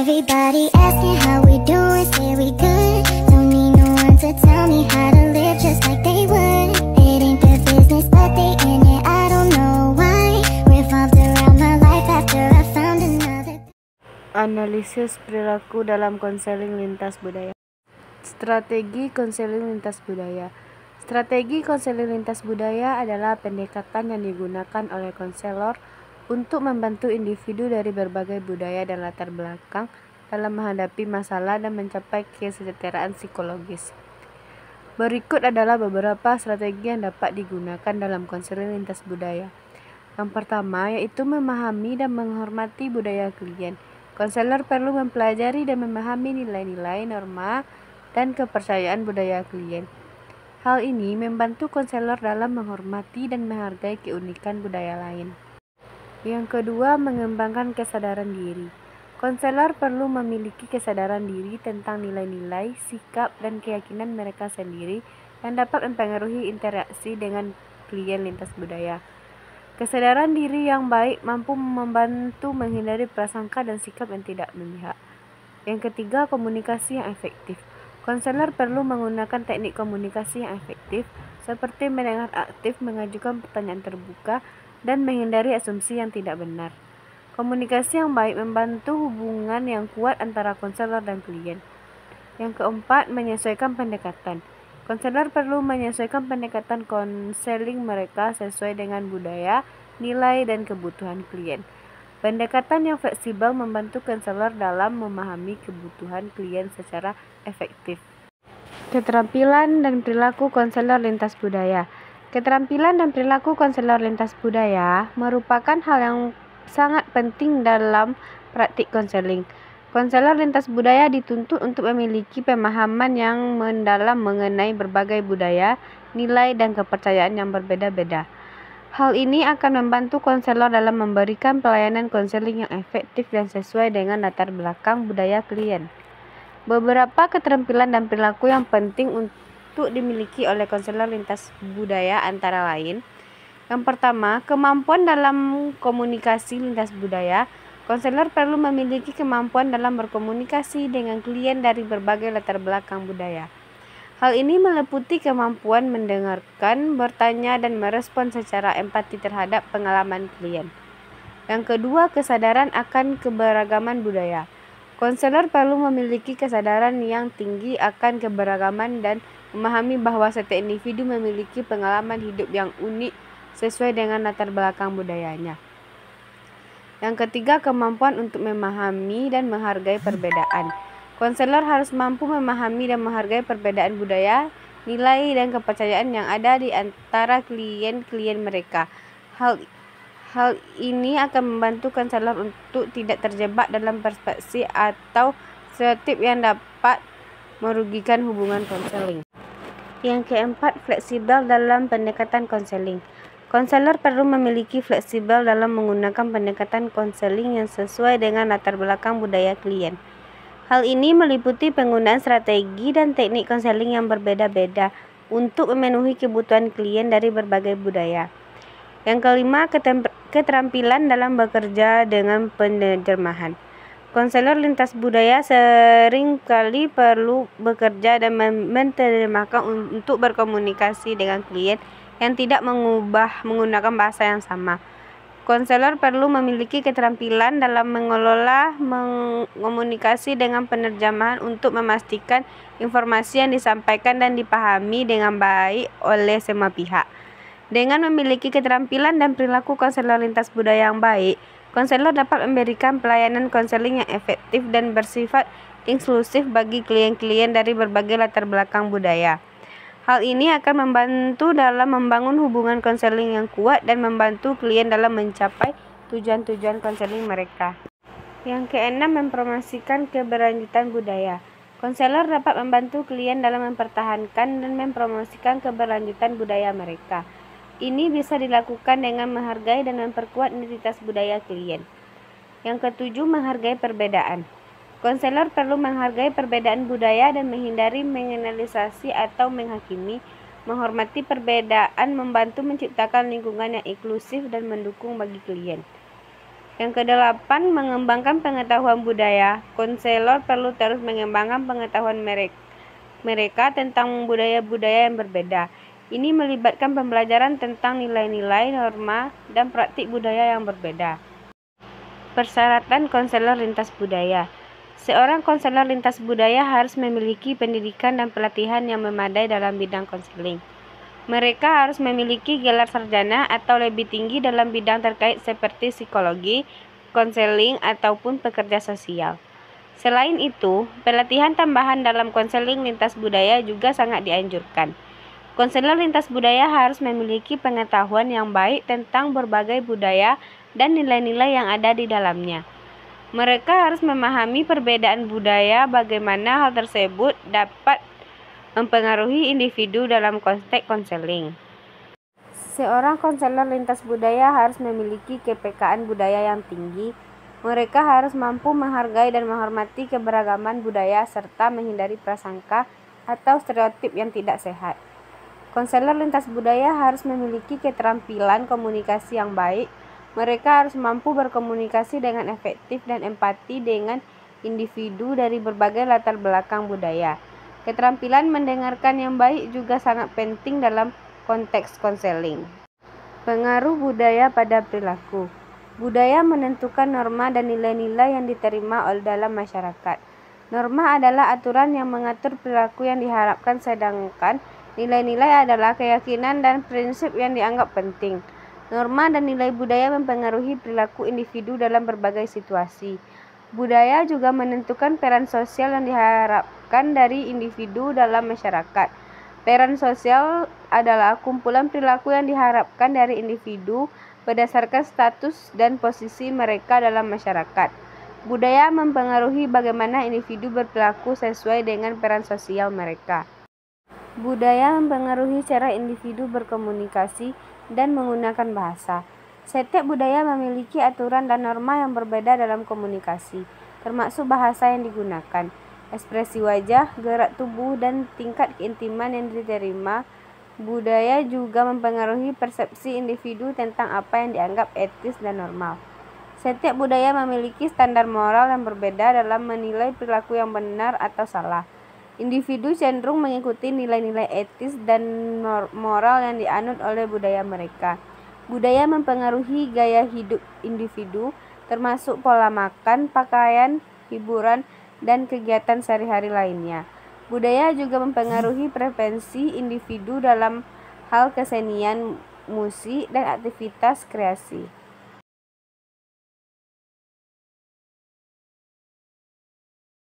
Everybody asking how we doing, say we good. Don't need no one to tell me how to live just like they would. It ain't their business but they in it, I don't know why. Revolved around my life after I found another. Analisis perilaku dalam konseling lintas budaya. Strategi konseling lintas budaya. Strategi konseling lintas budaya adalah pendekatan yang digunakan oleh konselor untuk membantu individu dari berbagai budaya dan latar belakang dalam menghadapi masalah dan mencapai kesejahteraan psikologis. Berikut adalah beberapa strategi yang dapat digunakan dalam konseling lintas budaya. Yang pertama yaitu memahami dan menghormati budaya klien. Konselor perlu mempelajari dan memahami nilai-nilai, norma, dan kepercayaan budaya klien. Hal ini membantu konselor dalam menghormati dan menghargai keunikan budaya lain. Yang kedua, mengembangkan kesadaran diri. Konselor perlu memiliki kesadaran diri tentang nilai-nilai, sikap, dan keyakinan mereka sendiri yang dapat mempengaruhi interaksi dengan klien lintas budaya. Kesadaran diri yang baik mampu membantu menghindari prasangka dan sikap yang tidak memihak. Yang ketiga, komunikasi yang efektif. Konselor perlu menggunakan teknik komunikasi yang efektif seperti mendengar aktif, mengajukan pertanyaan terbuka, dan menghindari asumsi yang tidak benar. Komunikasi yang baik membantu hubungan yang kuat antara konselor dan klien. Yang keempat, menyesuaikan pendekatan. Konselor perlu menyesuaikan pendekatan konseling mereka sesuai dengan budaya, nilai, dan kebutuhan klien. Pendekatan yang fleksibel membantu konselor dalam memahami kebutuhan klien secara efektif. Keterampilan dan perilaku konselor lintas budaya. Keterampilan dan perilaku konselor lintas budaya merupakan hal yang sangat penting dalam praktik konseling. Konselor lintas budaya dituntut untuk memiliki pemahaman yang mendalam mengenai berbagai budaya, nilai, dan kepercayaan yang berbeda-beda. Hal ini akan membantu konselor dalam memberikan pelayanan konseling yang efektif dan sesuai dengan latar belakang budaya klien. Beberapa keterampilan dan perilaku yang penting untuk dimiliki oleh konselor lintas budaya antara lain. Yang pertama, kemampuan dalam komunikasi lintas budaya. Konselor perlu memiliki kemampuan dalam berkomunikasi dengan klien dari berbagai latar belakang budaya. Hal ini meliputi kemampuan mendengarkan, bertanya, dan merespon secara empati terhadap pengalaman klien. Yang kedua, kesadaran akan keberagaman budaya. Konselor perlu memiliki kesadaran yang tinggi akan keberagaman dan memahami bahwa setiap individu memiliki pengalaman hidup yang unik sesuai dengan latar belakang budayanya. Yang ketiga, kemampuan untuk memahami dan menghargai perbedaan. Konselor harus mampu memahami dan menghargai perbedaan budaya, nilai, dan kepercayaan yang ada di antara klien-klien mereka. Hal ini akan membantu konselor untuk tidak terjebak dalam perspektif atau stereotip yang dapat merugikan hubungan konseling. Yang keempat, fleksibel dalam pendekatan konseling. Konselor perlu memiliki fleksibel dalam menggunakan pendekatan konseling yang sesuai dengan latar belakang budaya klien. Hal ini meliputi penggunaan strategi dan teknik konseling yang berbeda-beda untuk memenuhi kebutuhan klien dari berbagai budaya. Yang kelima, keterampilan dalam bekerja dengan penerjemahan. Konselor lintas budaya sering kali perlu bekerja dan menerjemahkan untuk berkomunikasi dengan klien yang tidak menggunakan bahasa yang sama. Konselor perlu memiliki keterampilan dalam mengelola komunikasi dengan penerjemahan untuk memastikan informasi yang disampaikan dan dipahami dengan baik oleh semua pihak. Dengan memiliki keterampilan dan perilaku konselor lintas budaya yang baik, konselor dapat memberikan pelayanan konseling yang efektif dan bersifat inklusif bagi klien-klien dari berbagai latar belakang budaya. Hal ini akan membantu dalam membangun hubungan konseling yang kuat dan membantu klien dalam mencapai tujuan-tujuan konseling mereka. Yang keenam, mempromosikan keberlanjutan budaya. Konselor dapat membantu klien dalam mempertahankan dan mempromosikan keberlanjutan budaya mereka. Ini bisa dilakukan dengan menghargai dan memperkuat identitas budaya klien. Yang ketujuh, menghargai perbedaan. Konselor perlu menghargai perbedaan budaya dan menghindari mengeneralisasi atau menghakimi. Menghormati perbedaan membantu menciptakan lingkungan yang inklusif dan mendukung bagi klien. Yang kedelapan, mengembangkan pengetahuan budaya. Konselor perlu terus mengembangkan pengetahuan mereka tentang budaya-budaya yang berbeda. Ini melibatkan pembelajaran tentang nilai-nilai, norma, dan praktik budaya yang berbeda. Persyaratan konselor lintas budaya. Seorang konselor lintas budaya harus memiliki pendidikan dan pelatihan yang memadai dalam bidang konseling. Mereka harus memiliki gelar sarjana atau lebih tinggi dalam bidang terkait seperti psikologi, konseling, ataupun pekerja sosial. Selain itu, pelatihan tambahan dalam konseling lintas budaya juga sangat dianjurkan. Konselor lintas budaya harus memiliki pengetahuan yang baik tentang berbagai budaya dan nilai-nilai yang ada di dalamnya. Mereka harus memahami perbedaan budaya, bagaimana hal tersebut dapat mempengaruhi individu dalam konteks konseling. Seorang konselor lintas budaya harus memiliki kepekaan budaya yang tinggi. Mereka harus mampu menghargai dan menghormati keberagaman budaya serta menghindari prasangka atau stereotip yang tidak sehat. Konselor lintas budaya harus memiliki keterampilan komunikasi yang baik. Mereka harus mampu berkomunikasi dengan efektif dan empati dengan individu dari berbagai latar belakang budaya. Keterampilan mendengarkan yang baik juga sangat penting dalam konteks konseling. Pengaruh budaya pada perilaku. Budaya menentukan norma dan nilai-nilai yang diterima dalam masyarakat. Norma adalah aturan yang mengatur perilaku yang diharapkan, sedangkan nilai-nilai adalah keyakinan dan prinsip yang dianggap penting. Norma dan nilai budaya mempengaruhi perilaku individu dalam berbagai situasi. Budaya juga menentukan peran sosial yang diharapkan dari individu dalam masyarakat. Peran sosial adalah kumpulan perilaku yang diharapkan dari individu berdasarkan status dan posisi mereka dalam masyarakat. Budaya mempengaruhi bagaimana individu berperilaku sesuai dengan peran sosial mereka. Budaya mempengaruhi cara individu berkomunikasi dan menggunakan bahasa. Setiap budaya memiliki aturan dan norma yang berbeda dalam komunikasi, termasuk bahasa yang digunakan, ekspresi wajah, gerak tubuh, dan tingkat keintiman yang diterima. Budaya juga mempengaruhi persepsi individu tentang apa yang dianggap etis dan normal. Setiap budaya memiliki standar moral yang berbeda dalam menilai perilaku yang benar atau salah. Individu cenderung mengikuti nilai-nilai etis dan moral yang dianut oleh budaya mereka. Budaya mempengaruhi gaya hidup individu, termasuk pola makan, pakaian, hiburan, dan kegiatan sehari-hari lainnya. Budaya juga mempengaruhi preferensi individu dalam hal kesenian, musik, dan aktivitas kreasi.